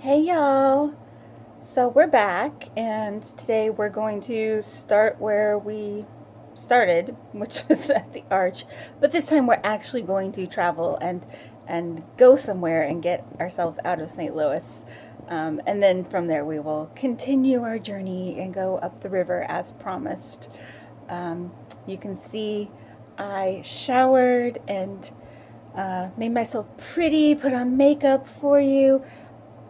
Hey y'all! So we're back, and today we're going to start where we started, which was at the Arch. But this time we're actually going to travel and go somewhere and get ourselves out of St. Louis. And then from there we will continue our journey and go up the river as promised. You can see I showered and made myself pretty, put on makeup for you.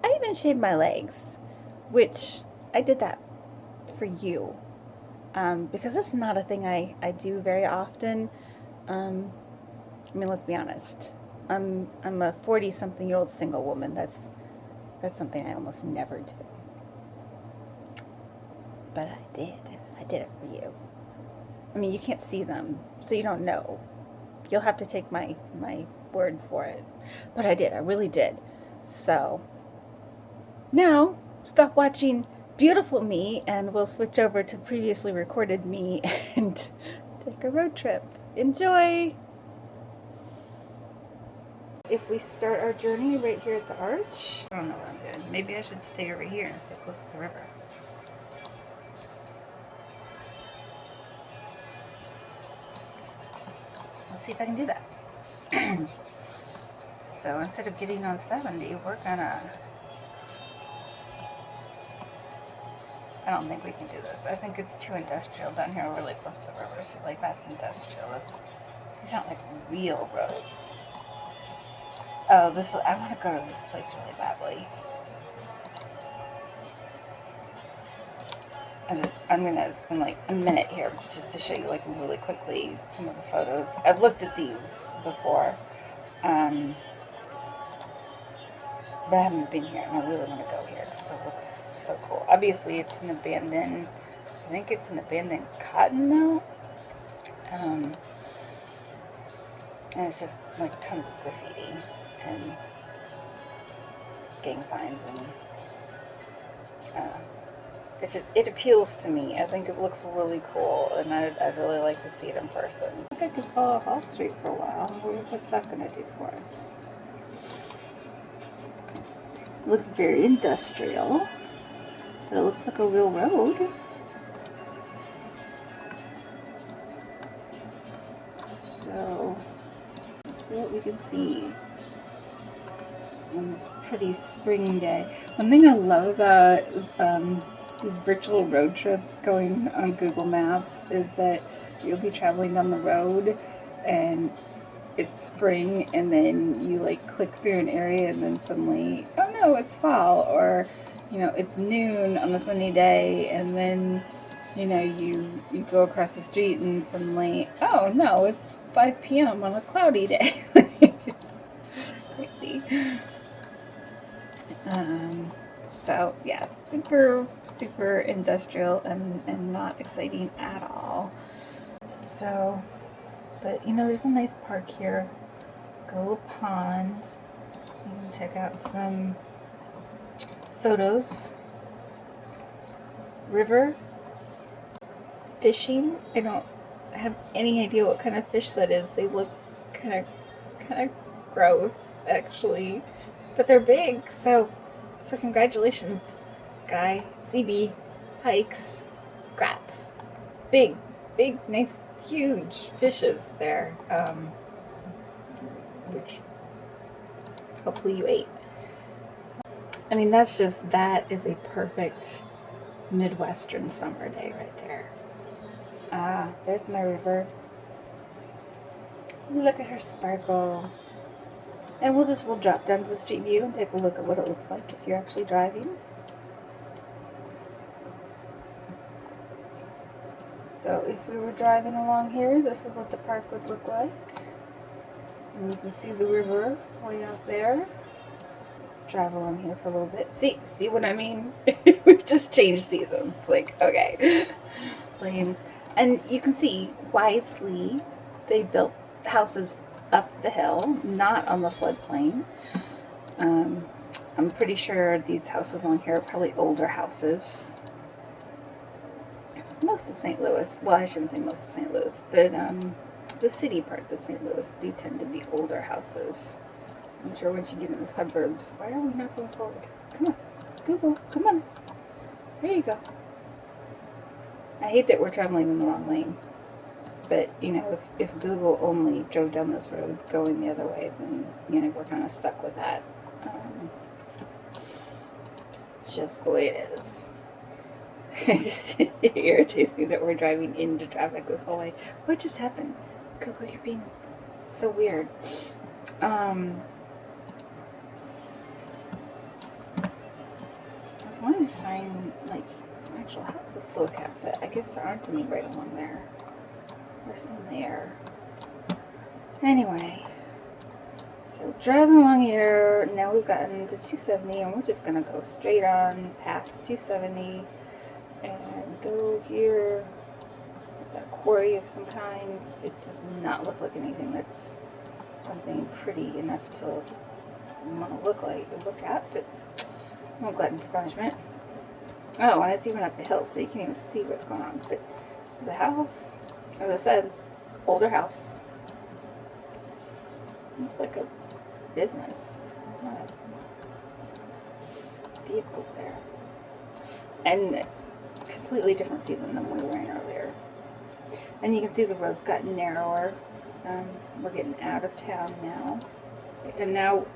I even shaved my legs, which I did that for you, because it's not a thing I do very often. I mean, let's be honest. I'm a 40-something-year-old single woman. That's something I almost never do. But I did. I did it for you. I mean, you can't see them, so you don't know. You'll have to take my word for it. But I did. I really did. So now, stop watching beautiful me and we'll switch over to previously recorded me and take a road trip. Enjoy! If we start our journey right here at the Arch, I don't know what I'm doing. Maybe I should stay over here and stay close to the river. Let's see if I can do that. So instead of getting on 70, we're gonna... I don't think we can do this. I think it's too industrial down here. We're really close to the river, so like that's industrial. These aren't like real roads. Oh, I want to go to this place really badly. I'm gonna spend like a minute here just to show you like really quickly some of the photos. I've looked at these before, but I haven't been here, and I really want to go here because it looks so cool. Obviously, it's an abandoned, I think it's an abandoned cotton mill, and it's just like tons of graffiti and gang signs and it appeals to me. I think it looks really cool, and I'd really like to see it in person. I think I could follow Hall Street for a while. What's that going to do for us? It looks very industrial, but it looks like a real road. So, let's see what we can see on this pretty spring day. One thing I love about these virtual road trips going on Google Maps is that you'll be traveling down the road and it's spring, and then you like click through an area and then suddenly, oh no, it's fall, or it's noon on a sunny day, and then you go across the street and suddenly, oh no, it's 5 p.m. on a cloudy day. It's crazy. So yeah, super industrial and not exciting at all. So, but there's a nice park here. Got a little pond. You can check out some photos. River. Fishing. I don't have any idea what kind of fish that is. They look kind of gross, actually, but they're big. So congratulations, guy. CB hikes. Grats. Big, nice, huge fishes there. Which hopefully you ate. I mean, that is a perfect Midwestern summer day right there. Ah, there's my river. Look at her sparkle. And we'll drop down to the street view and take a look at what it looks like if you're actually driving. So if we were driving along here, this is what the park would look like. And you can see the river way out there. Drive along here for a little bit. See what I mean? We've just changed seasons. Like, okay. Plains. And you can see wisely they built houses up the hill, not on the floodplain. I'm pretty sure these houses along here are probably older houses. Most of St. Louis, well, I shouldn't say most of St. Louis, but the city parts of St. Louis do tend to be older houses. I'm sure once you get in the suburbs, why are we not going forward? Come on, Google, come on. There you go. I hate that we're traveling in the wrong lane. But, you know, if Google only drove down this road going the other way, then, you know, we're kind of stuck with that. It's just the way it is. It irritates me that we're driving into traffic this whole way. What just happened? Google, you're being so weird. I was wanting to find, like, some actual houses to look at, but I guess there aren't any right along there. There's some there. Anyway, so driving along here, now we've gotten to 270, and we're just going to go straight on past 270 and go here. Is that a quarry of some kind? It does not look like anything that's something pretty enough to want to look at, but no glutton for punishment. Oh, and it's even up the hill, so you can't even see what's going on. But there's a house, as I said, older house. Looks like a business. Vehicles there. And completely different season than we were in earlier. And you can see the road's gotten narrower. We're getting out of town now. And now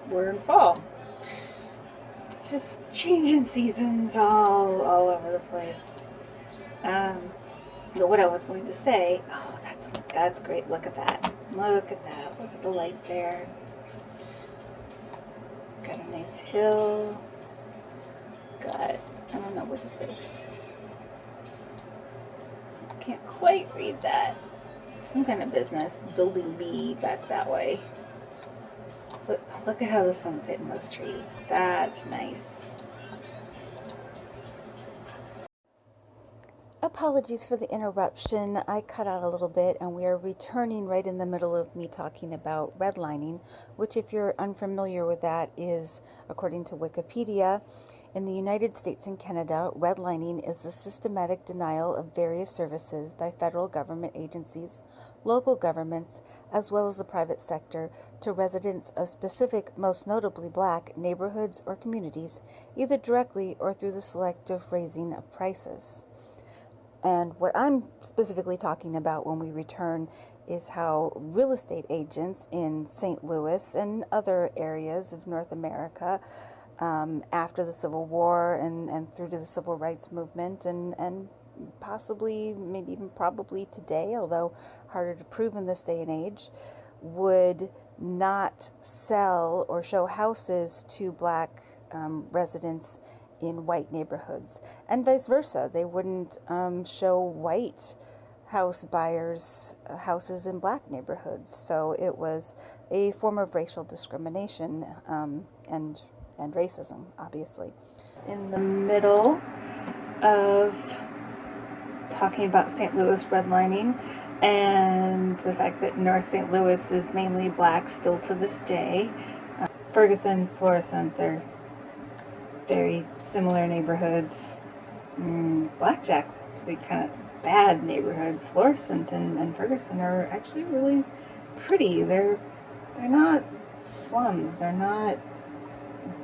we're in fall. It's just changing seasons all over the place. But what I was going to say, oh, that's great. Look at that. Look at that. Look at the light there. Got a nice hill. Got, I don't know, what is this? Can't quite read that. Some kind of business. Building B back that way. Look at how the sun's hitting those trees. That's nice. Apologies for the interruption. I cut out a little bit, and we are returning right in the middle of me talking about redlining, which, if you're unfamiliar with that, is, according to Wikipedia, in the United States and Canada, redlining is the systematic denial of various services by federal government agencies, local governments, as well as the private sector to residents of specific, most notably Black, neighborhoods or communities, either directly or through the selective raising of prices. And what I'm specifically talking about when we return is how real estate agents in St. Louis and other areas of North America, after the Civil War and through to the Civil Rights Movement and possibly, maybe even probably today, although harder to prove in this day and age, would not sell or show houses to Black residents in white neighborhoods, and vice versa. They wouldn't show white house buyers houses in Black neighborhoods. So it was a form of racial discrimination and racism, obviously. In the middle of talking about St. Louis redlining and the fact that North St. Louis is mainly Black still to this day. Ferguson, Florissant, they're very similar neighborhoods. Blackjack's actually kind of bad neighborhood. Florissant and Ferguson are actually really pretty. They're not slums. They're not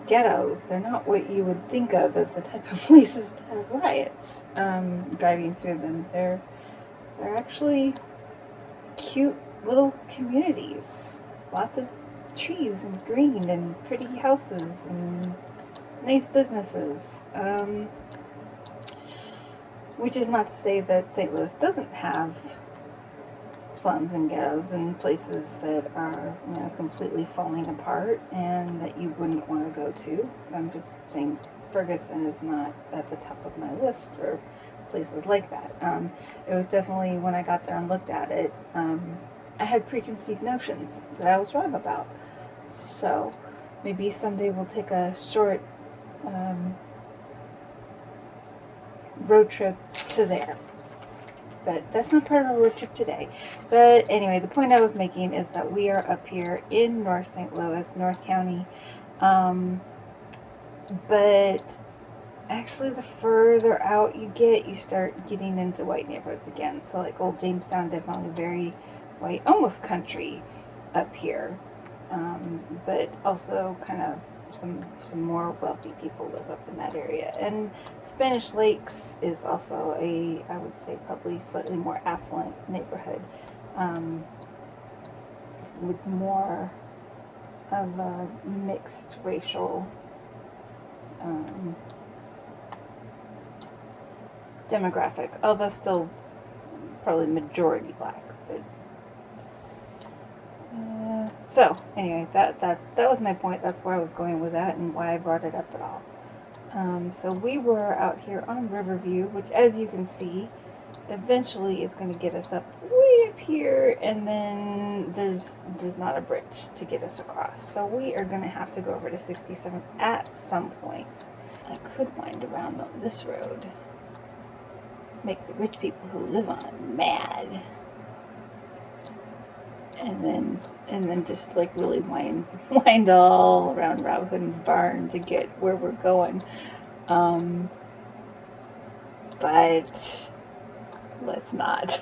ghettos. They're not what you would think of as the type of places to have riots. Driving through them, they're actually cute little communities. Lots of trees and green and pretty houses and nice businesses. Which is not to say that St. Louis doesn't have slums and ghettos and places that are, completely falling apart and that you wouldn't want to go to. I'm just saying Ferguson is not at the top of my list for places like that. It was definitely, when I got there and looked at it, I had preconceived notions that I was wrong about. So maybe someday we'll take a short road trip to there. But that's not part of our road trip today. But anyway, the point I was making is that we are up here in North St. Louis, North County. But actually, the further out you get, you start getting into white neighborhoods again. So like Old Jamestown, definitely very white, almost country up here. but also kind of some more wealthy people live up in that area. And Spanish Lakes is also I would say probably slightly more affluent neighborhood, with more of a mixed racial demographic, although still probably majority black. But so anyway, that was my point. That's where I was going with that and why I brought it up at all. So we were out here on Riverview, which, as you can see, eventually is going to get us up way up here, and then there's not a bridge to get us across. So we are going to have to go over to 67 at some point. I could wind around on this road, make the rich people who live on it mad, and then just like really wind all around Rob Hoodin's barn to get where we're going. But let's not.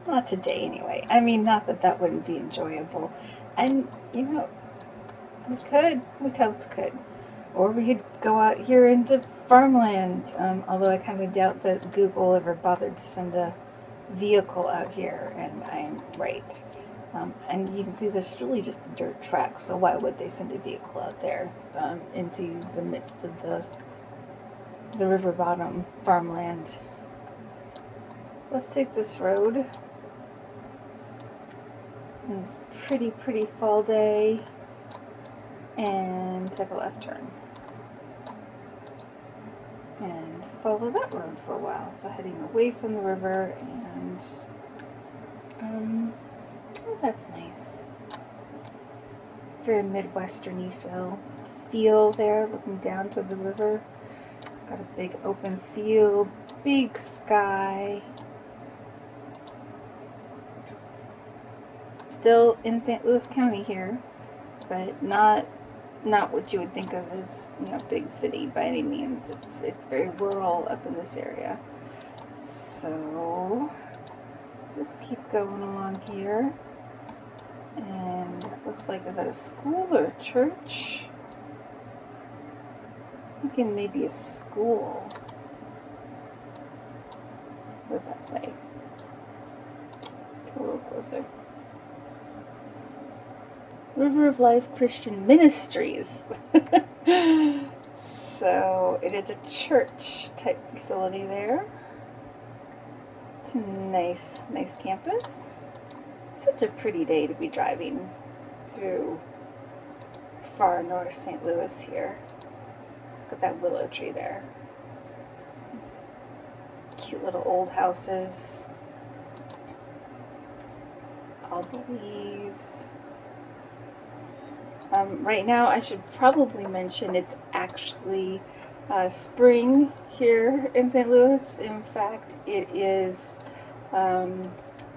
Not today anyway. I mean, not that that wouldn't be enjoyable. And, you know, we totes could. Or we could go out here into farmland, although I kind of doubt that Google ever bothered to send a vehicle out here, and I am right. And you can see this is really just a dirt track, so why would they send a vehicle out there into the midst of the river bottom farmland? Let's take this road. It's pretty fall day, and take a left turn and follow that road for a while. So heading away from the river, and oh, that's nice. Very Midwestern-y feel there, looking down to the river. Got a big open field, big sky. Still in St. Louis County here, but not what you would think of as, you know, big city by any means. It's very rural up in this area. So just keep going along here, and it looks like, is that a school or a church? I'm thinking maybe a school. What does that say? Get a little closer. River of Life Christian Ministries. So it is a church type facility there. It's a nice campus. Such a pretty day to be driving through far north St. Louis here. Look at that willow tree there. These cute little old houses. All the leaves. Right now, I should probably mention it's actually spring here in St. Louis. In fact, it is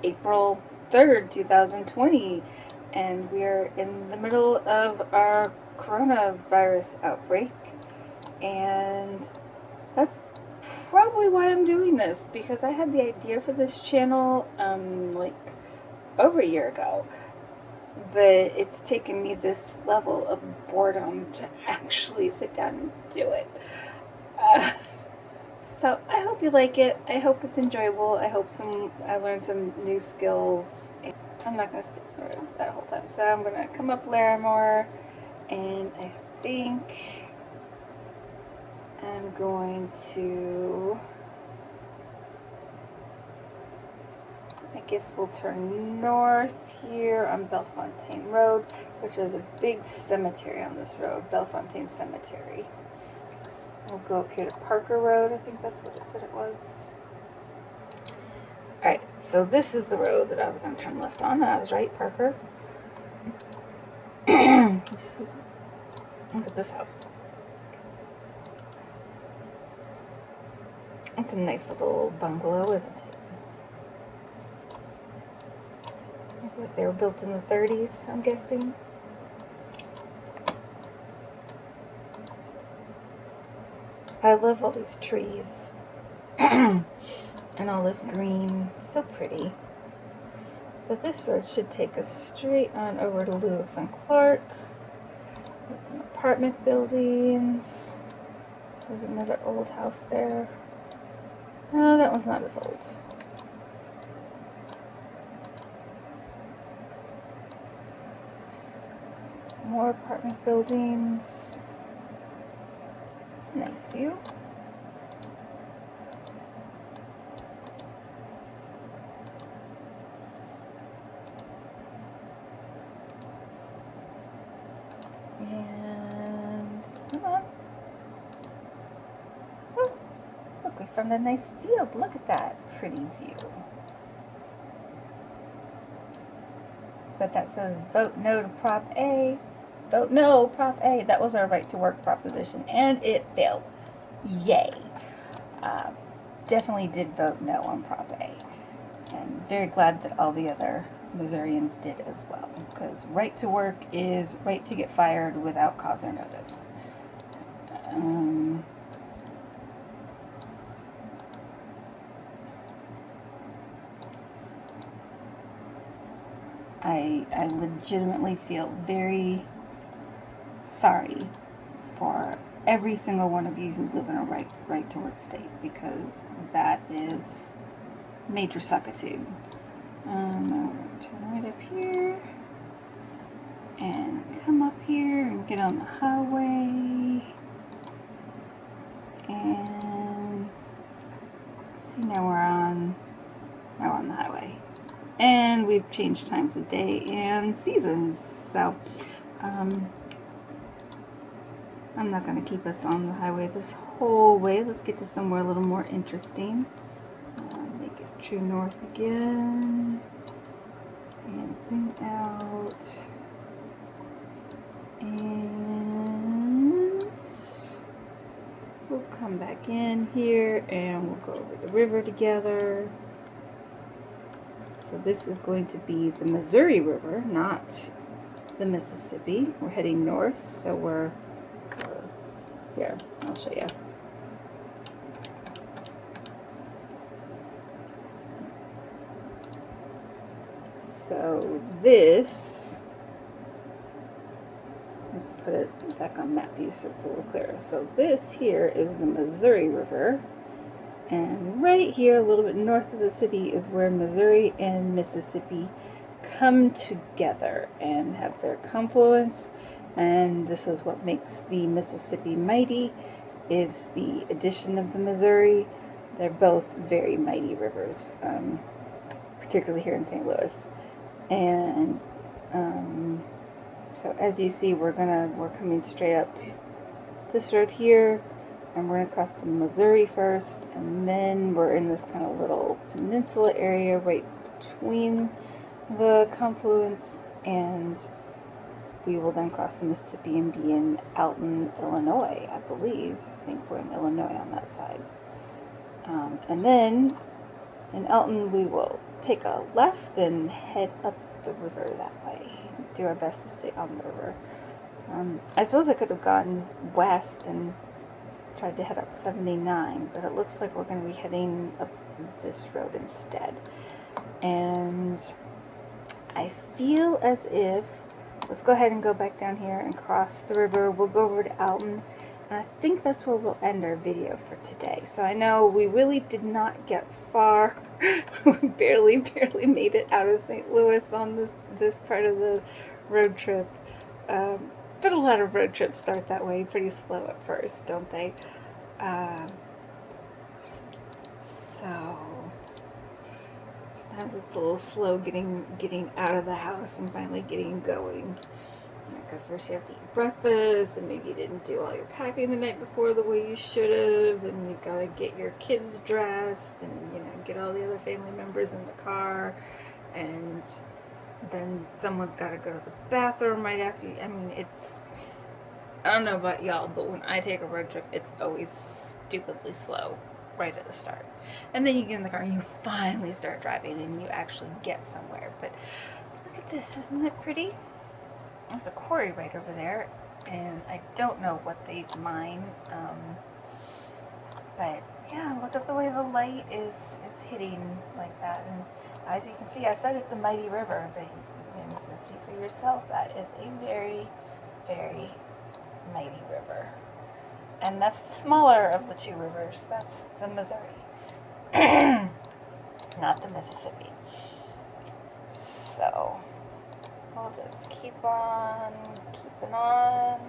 April 3rd, 2020, and we're in the middle of our coronavirus outbreak, and that's probably why I'm doing this, because I had the idea for this channel like over a year ago. But it's taken me this level of boredom to actually sit down and do it. So I hope you like it. I hope it's enjoyable. I hope I learned some new skills. I'm not going to stick around that whole time. So I'm going to come up Larimore, and I think I'm going to... I guess we'll turn north here on Bellefontaine Road, which is a big cemetery on this road, Bellefontaine Cemetery. We'll go up here to Parker Road, I think that's what it said it was. Alright, so this is the road that I was going to turn left on. I was right, Parker. Just look at this house. It's a nice little bungalow, isn't it? Like they were built in the 30s, I'm guessing. I love all these trees and all this green. So pretty. But this road should take us straight on over to Lewis and Clark. There's some apartment buildings. There's another old house there. No, that one's not as old. More apartment buildings. It's a nice view. And come on. Oh, look, we found a nice field. Look at that pretty view. But that says vote no to Prop A. Vote no, Prop A. That was our right to work proposition, and it failed. Yay. Definitely did vote no on Prop A. And very glad that all the other Missourians did as well, because right to work is right to get fired without cause or notice. I legitimately feel very sorry for every single one of you who live in a right to work state, because that is major suckitude. I'm going to turn right up here and come up here and get on the highway, and see, now we're on the highway, and we've changed times of day and seasons, so I'm not going to keep us on the highway this whole way. Let's get to somewhere a little more interesting. Make it true north again. And zoom out. And we'll come back in here and we'll go over the river together. So this is going to be the Missouri River, not the Mississippi. We're heading north, so we're here, I'll show you. So this, let's put it back on map view so it's a little clearer. So this here is the Missouri River, and right here, a little bit north of the city, is where Missouri and Mississippi come together and have their confluence. And this is what makes the Mississippi mighty, is the addition of the Missouri. They're both very mighty rivers, particularly here in St. Louis. And so as you see, we're coming straight up this road here, and we're going to cross the Missouri first, and then we're in this kind of little peninsula area right between the confluence, and we will then cross the Mississippi and be in Alton, Illinois, I believe. I think we're in Illinois on that side. And then in Alton, we will take a left and head up the river that way. Do our best to stay on the river. I suppose I could have gone west and tried to head up 79, but it looks like we're going to be heading up this road instead. And I feel as if, let's go ahead and go back down here and cross the river. We'll go over to Alton, and I think that's where we'll end our video for today. So I know we really did not get far. We barely made it out of St. Louis on this part of the road trip. But a lot of road trips start that way, pretty slow at first, don't they? So sometimes it's a little slow getting out of the house and finally getting going. Because first you have to eat breakfast, and maybe you didn't do all your packing the night before the way you should have, and you've got to get your kids dressed, and get all the other family members in the car, and then someone's got to go to the bathroom right after you. I mean, I don't know about y'all, but when I take a road trip, it's always stupidly slow right at the start. And then you get in the car and you finally start driving and you actually get somewhere. But look at this, isn't it pretty? There's a quarry right over there, and I don't know what they mine, but yeah, look at the way the light is hitting like that, and As you can see, I said it's a mighty river, but you can see for yourself that is a very, very mighty river. And that's the smaller of the two rivers. That's the Missouri, not the Mississippi. So we'll just keep on keeping on.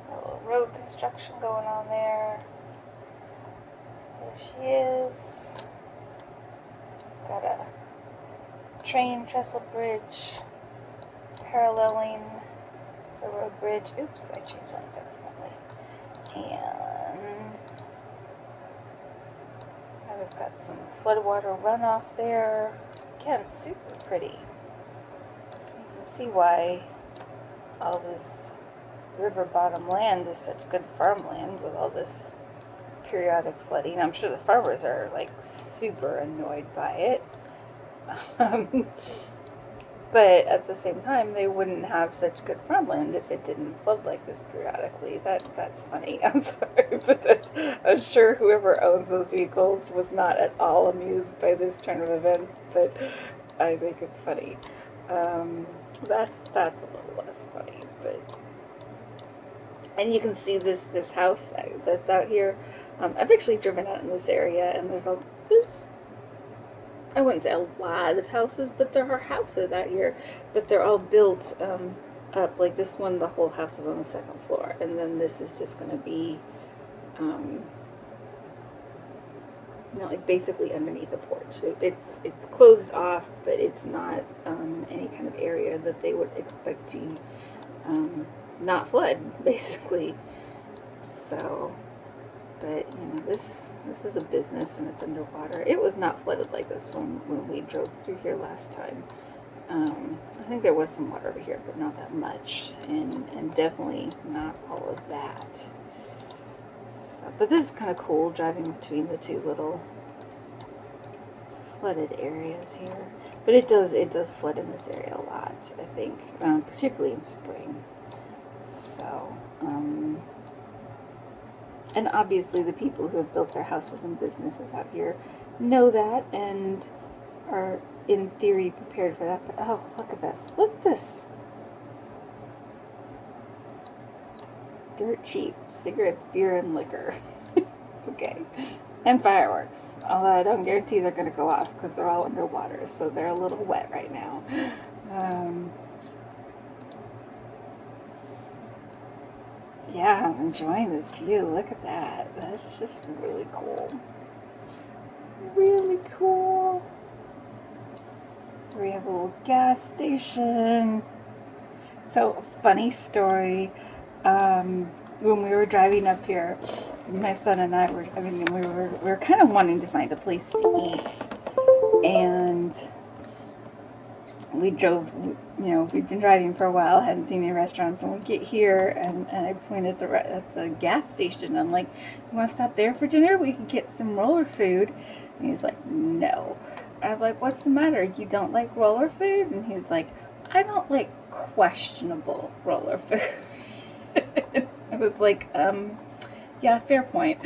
Got a little road construction going on there. There she is. Got a train trestle bridge paralleling the road bridge. Oops, I changed lanes accidentally. And now we've got some floodwater runoff there. Again, super pretty. You can see why all this river bottom land is such good farmland with all this periodic flooding. I'm sure the farmers are like super annoyed by it. But at the same time, they wouldn't have such good farmland if it didn't flood like this periodically. That's funny. I'm sorry, but I'm sure whoever owns those vehicles was not at all amused by this turn of events. But I think it's funny. That's a little less funny, but. And you can see this house that's out here. I've actually driven out in this area, and there's I wouldn't say a lot of houses, but there are houses out here, but they're all built up. Like this one, the whole house is on the second floor, and then this is just going to be, like basically underneath a porch. It's closed off, but it's not any kind of area that they would expect to not flood, basically. So. But, this is a business and it's underwater. It was not flooded like this when we drove through here last time. I think there was some water over here, but not that much. And definitely not all of that. So, but this is kind of cool, driving between the two little flooded areas here. But it does flood in this area a lot, I think, particularly in spring. So, and obviously the people who have built their houses and businesses out here know that and are, in theory, prepared for that. But, oh, look at this. Look at this. Dirt cheap. Cigarettes, beer, and liquor. Okay. And fireworks. Although I don't guarantee they're going to go off because they're all underwater, so they're a little wet right now. Yeah, I'm enjoying this view. Look at that. That's just really cool. Really cool. We have a little gas station. So, funny story. When we were driving up here, my son and I were driving, and we were kind of wanting to find a place to eat. And we drove, we'd been driving for a while, hadn't seen any restaurants, and we get here, and I point at the gas station. I'm like, you want to stop there for dinner? We can get some roller food. And he's like, no. I was like, what's the matter? You don't like roller food? And he's like, I don't like questionable roller food. I was like, yeah, fair point.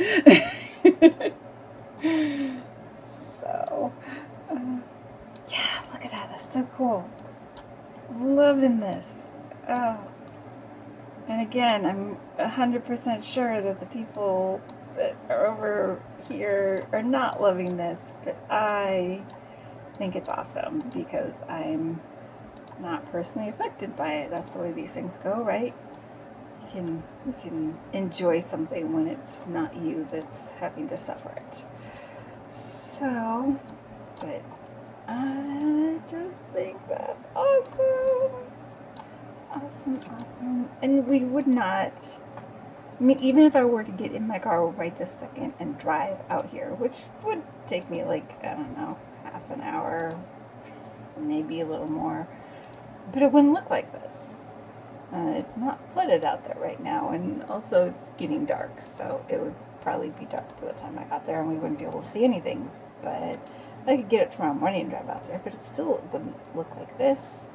So, yeah, look at that. That's so cool. Loving this. Oh. And again, I'm 100% sure that the people that are over here are not loving this, but I think it's awesome because I'm not personally affected by it. That's the way these things go, right? You can enjoy something when it's not you that's having to suffer it. So, but I just think that's awesome. Awesome. And we would not, even if I were to get in my car right this second and drive out here, which would take me like, I don't know, half an hour, maybe a little more, but it wouldn't look like this. It's not flooded out there right now, and also it's getting dark, so it would probably be dark by the time I got there, and we wouldn't be able to see anything. But I could get it tomorrow morning and drive out there, but it still wouldn't look like this.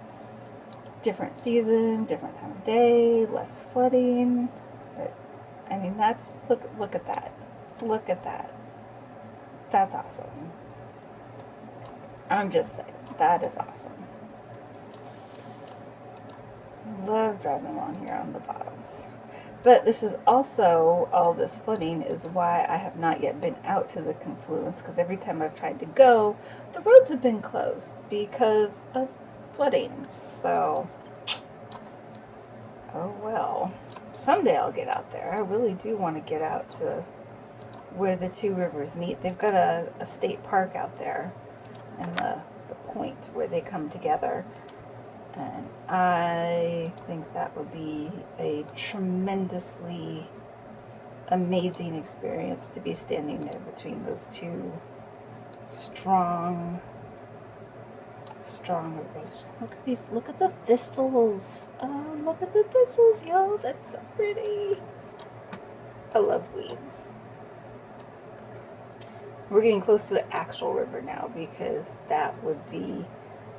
Different season, different time of day, less flooding. But I mean, that's look at that. Look at that. That's awesome. I'm just saying, that is awesome. Love driving along here on the bottoms. But this is also, all this flooding is why I have not yet been out to the confluence, because every time I've tried to go, the roads have been closed because of flooding. So, oh well. Someday I'll get out there. I really do want to get out to where the two rivers meet. They've got a state park out there, and the point where they come together. And I think that would be a tremendously amazing experience to be standing there between those two strong rivers. Look at these, look at the thistles. Oh, look at the thistles, yo, that's so pretty. I love weeds. We're getting close to the actual river now, because that would be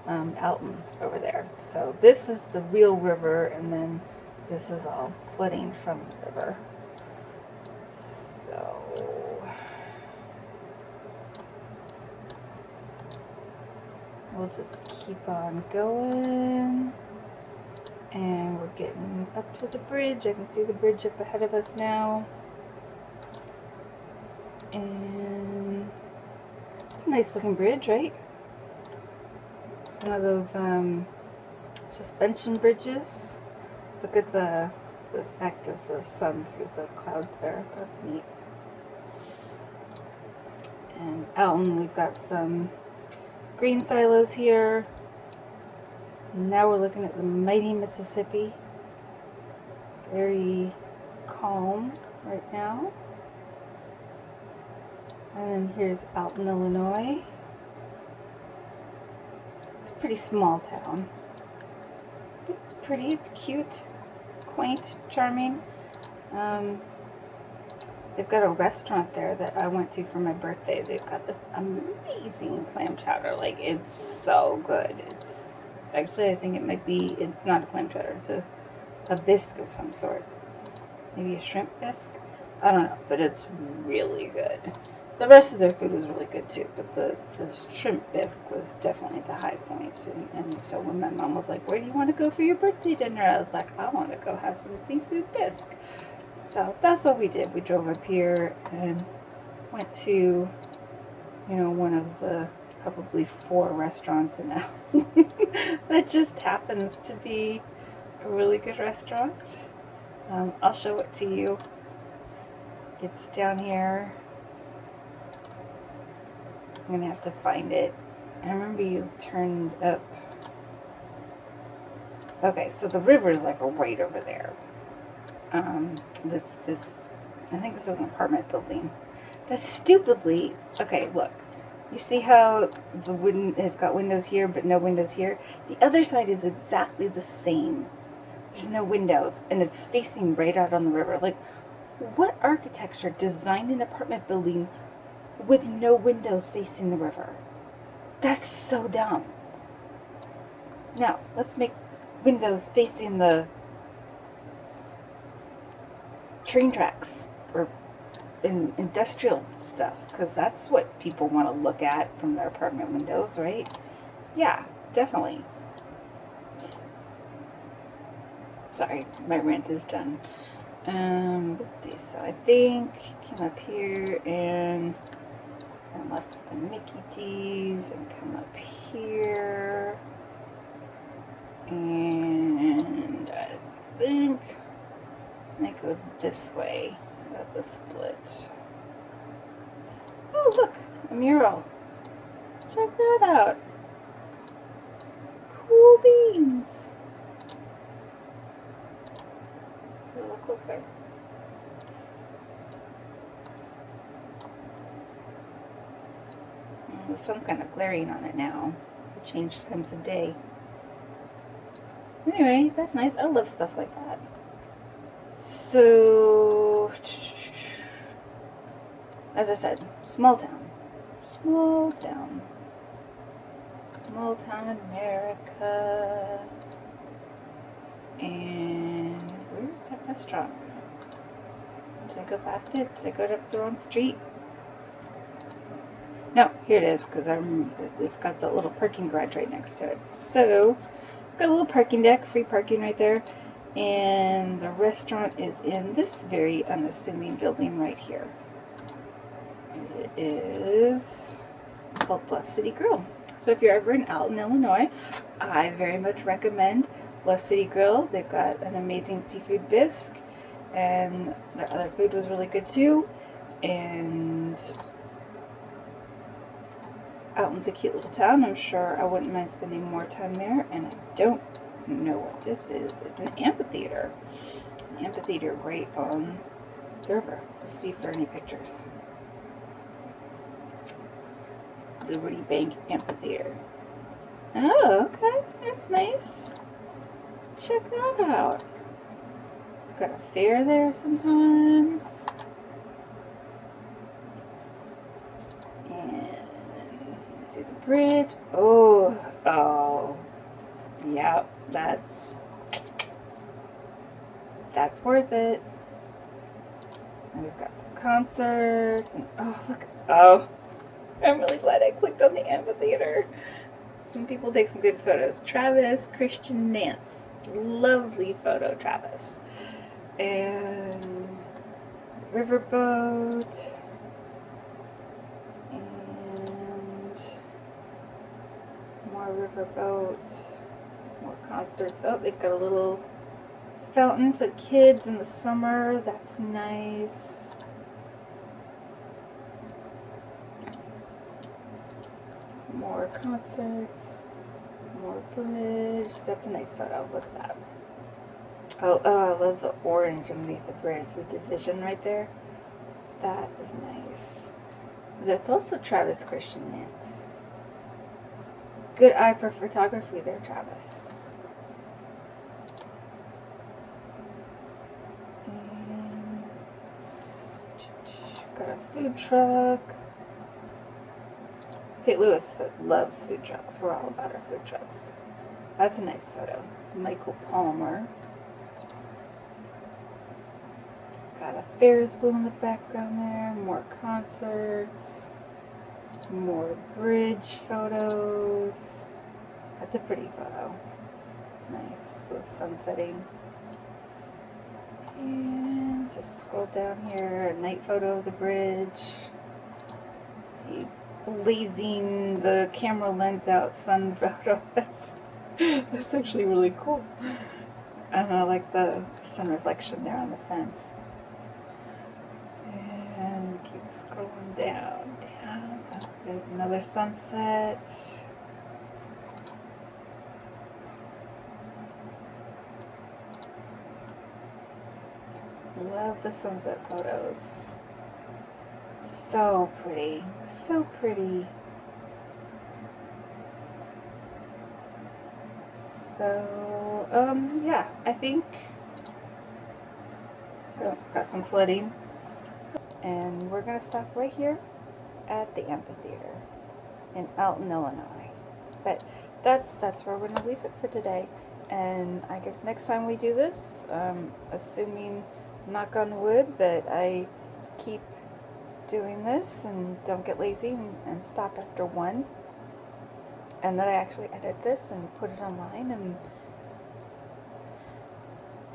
Alton over there. So this is the real river, and then this is all flooding from the river. So we'll just keep on going, and we're getting up to the bridge. I can see the bridge up ahead of us now, and it's a nice looking bridge, right? It's one of those suspension bridges. Look at the effect of the sun through the clouds there. That's neat. And Alton, we've got some green silos here. Now we're looking at the mighty Mississippi. Very calm right now. And then here's Alton, Illinois. It's a pretty small town, but it's pretty, it's cute, quaint, charming. They've got a restaurant there that I went to for my birthday. They've got this amazing clam chowder. Like, it's so good. It's actually, I think it might be, it's not a clam chowder, it's a bisque of some sort. Maybe a shrimp bisque? I don't know, but it's really good. The rest of their food was really good too, but the shrimp bisque was definitely the high point. And so when my mom was like, where do you want to go for your birthday dinner? I was like, I want to go have some seafood bisque. So that's what we did. We drove up here and went to, you know, one of the probably 4 restaurants in Alton that just happens to be a really good restaurant. I'll show it to you. It's down here. I'm gonna have to find it. I remember you turned up. Okay, so the river is like right over there. This I think this is an apartment building. That's stupidly, okay, look. You see how the wooden has got windows here but no windows here? The other side is exactly the same. There's no windows, and it's facing right out on the river. Like, what architecture designed an apartment building with no windows facing the river? That's so dumb. Now, let's make windows facing the train tracks or in industrial stuff, because that's what people want to look at from their apartment windows, right? Yeah, definitely. Sorry, my rant is done. Let's see, so I think came up here and left with the Mickey D's and come up here, and I think it goes this way at the split. Oh, look, a mural. Check that out. Cool beans. A little closer. The sun's kind of glaring on it now. We changed times of day. Anyway, that's nice. I love stuff like that. So, as I said, small town. Small town. Small town America. And where's that restaurant? Did I go past it? Did I go up the wrong street? No, here it is, because I remember it's got the little parking garage right next to it. So, got a little parking deck, free parking right there. And the restaurant is in this very unassuming building right here. It is called Bluff City Grill. So if you're ever in Alton, Illinois, I very much recommend Bluff City Grill. They've got an amazing seafood bisque, and their other food was really good too. And Alton's a cute little town. I'm sure I wouldn't mind spending more time there. And I don't know what this is. It's an amphitheater. An amphitheater right on the river. Let's see if there are any pictures. Liberty Bank Amphitheater. Oh, okay. That's nice. Check that out. Got a fair there sometimes. And you see the bridge. Oh. Yep, that's worth it. And we've got some concerts and look. Oh, I'm really glad I clicked on the amphitheater. Some people take some good photos. Travis, Christian, Nance. Lovely photo, Travis. And the riverboat. And more riverboat. More concerts. Oh, they've got a little fountain for the kids in the summer. That's nice. More concerts. More bridge. That's a nice photo. Look at that. Oh, I love the orange underneath the bridge. The division right there. That is nice. That's also Travis, Christian, Nance. Good eye for photography there, Travis. And got a food truck. St. Louis loves food trucks. We're all about our food trucks. That's a nice photo. Michael Palmer. Got a Ferris wheel in the background there. More concerts. More bridge photos. That's a pretty photo. It's nice with sun setting. And just scroll down here. A night photo of the bridge. Blazing the camera lens out sun photo. That's actually really cool. And I like the sun reflection there on the fence. And keep scrolling down. Oh, there's another sunset. Love the sunset photos. So pretty. So pretty. So, yeah, I think got some flooding. And we're going to stop right here at the amphitheater in Alton, Illinois. But that's where we're going to leave it for today. And I guess next time we do this, assuming, knock on wood, that I keep doing this and don't get lazy and stop after one, and that I actually edit this and put it online. And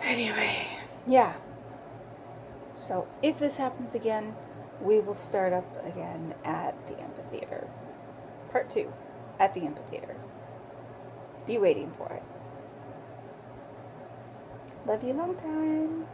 anyway, yeah. So if this happens again, we will start up again at the amphitheater. Part 2 at the amphitheater. Be waiting for it. Love you long time.